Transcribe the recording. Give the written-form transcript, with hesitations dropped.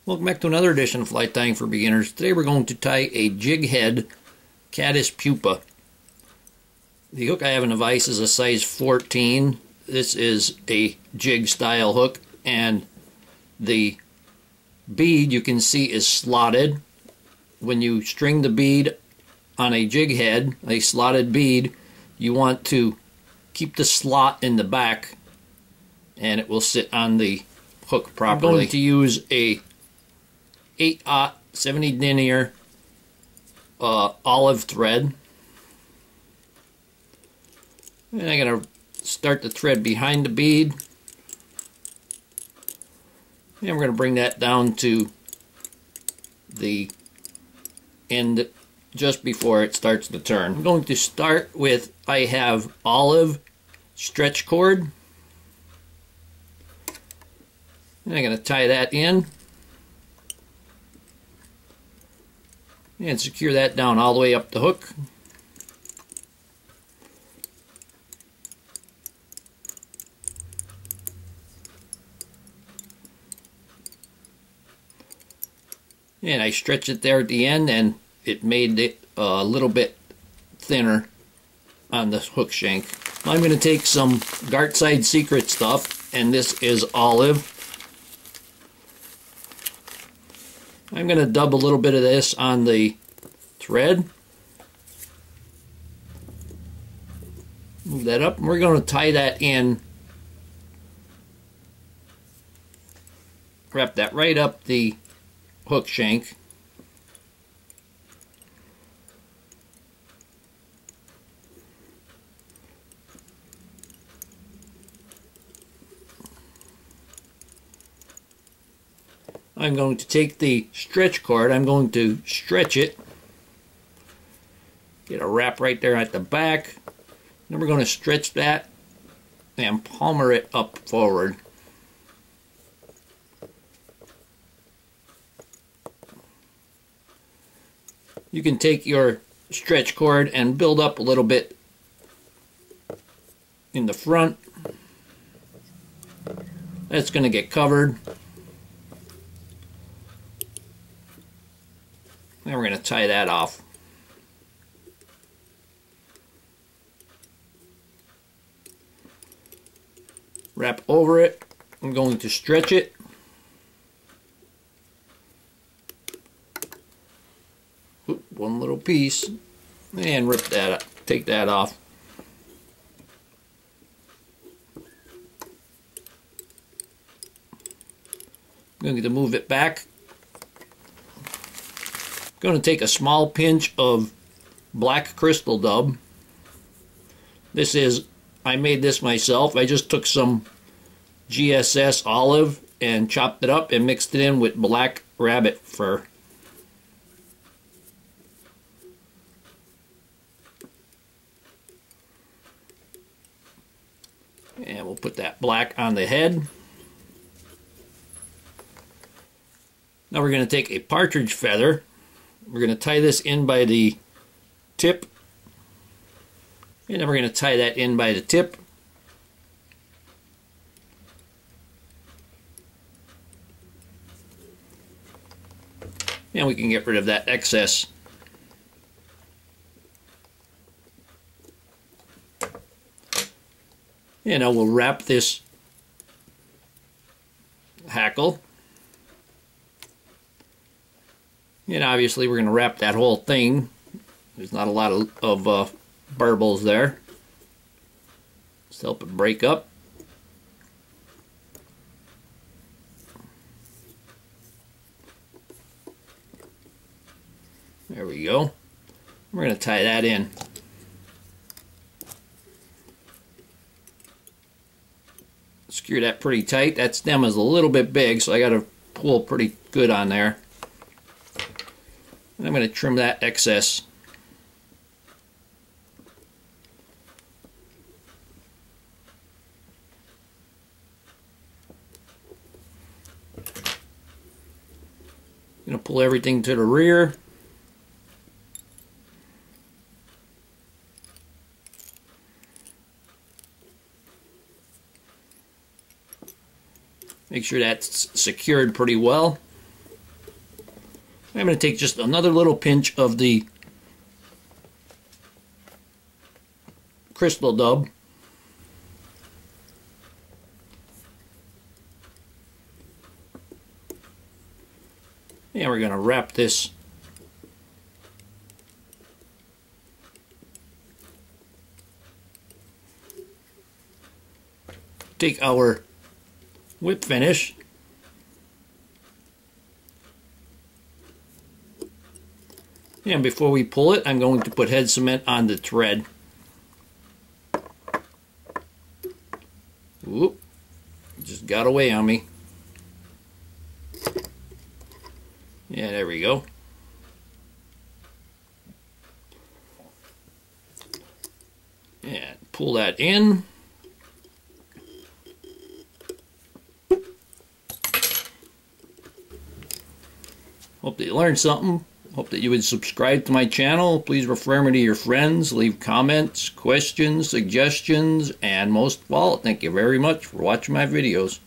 Welcome back to another edition of Fly Tying for Beginners. Today we're going to tie a jig head Caddis Pupa. The hook I have in the vise is a size 14. This is a jig style hook, and the bead you can see is slotted. When you string the bead on a jig head, a slotted bead, you want to keep the slot in the back and it will sit on the hook properly. I'm going to use a 8/0 70 denier olive thread, and I'm going to start the thread behind the bead, and we're going to bring that down to the end just before it starts to turn. I'm going to start with, I have olive stretch cord, and I'm going to tie that in and secure that down all the way up the hook. And I stretch it there at the end, and it made it a little bit thinner on the hook shank. I'm going to take some Gartside Secret stuff, and this is olive. I'm going to dub a little bit of this on the thread. Move that up, and we're going to tie that in. Wrap that right up the hook shank. I'm going to take the stretch cord, I'm going to stretch it, get a wrap right there at the back, then we're going to stretch that and palmer it up forward. You can take your stretch cord and build up a little bit in the front. That's going to get covered. Now we're going to tie that off. Wrap over it. I'm going to stretch it. Oop, one little piece. And rip that up. Take that off. I'm going to move it back. Going to take a small pinch of black crystal dub. This is, I made this myself. I just took some GSS olive and chopped it up and mixed it in with black rabbit fur. And we'll put that black on the head. Now we're going to take a partridge feather. We're going to tie this in by the tip, and then we're going to tie that in by the tip. And we can get rid of that excess. And now we'll wrap this hackle. And obviously we're going to wrap that whole thing. There's not a lot of burbles there. Just help it break up. There we go. We're going to tie that in. Secure that pretty tight. That stem is a little bit big, so I got to pull pretty good on there. And I'm going to trim that excess. I'm going to pull everything to the rear. Make sure that's secured pretty well. I'm going to take just another little pinch of the crystal dub. And we're going to wrap this take our whip finish and before we pull it, I'm going to put head cement on the thread. Whoop, just got away on me. Yeah, there we go. And pull that in. Hope that you learned something. Hope that you would subscribe to my channel. Please refer me to your friends. Leave comments, questions, suggestions, and most of all, thank you very much for watching my videos.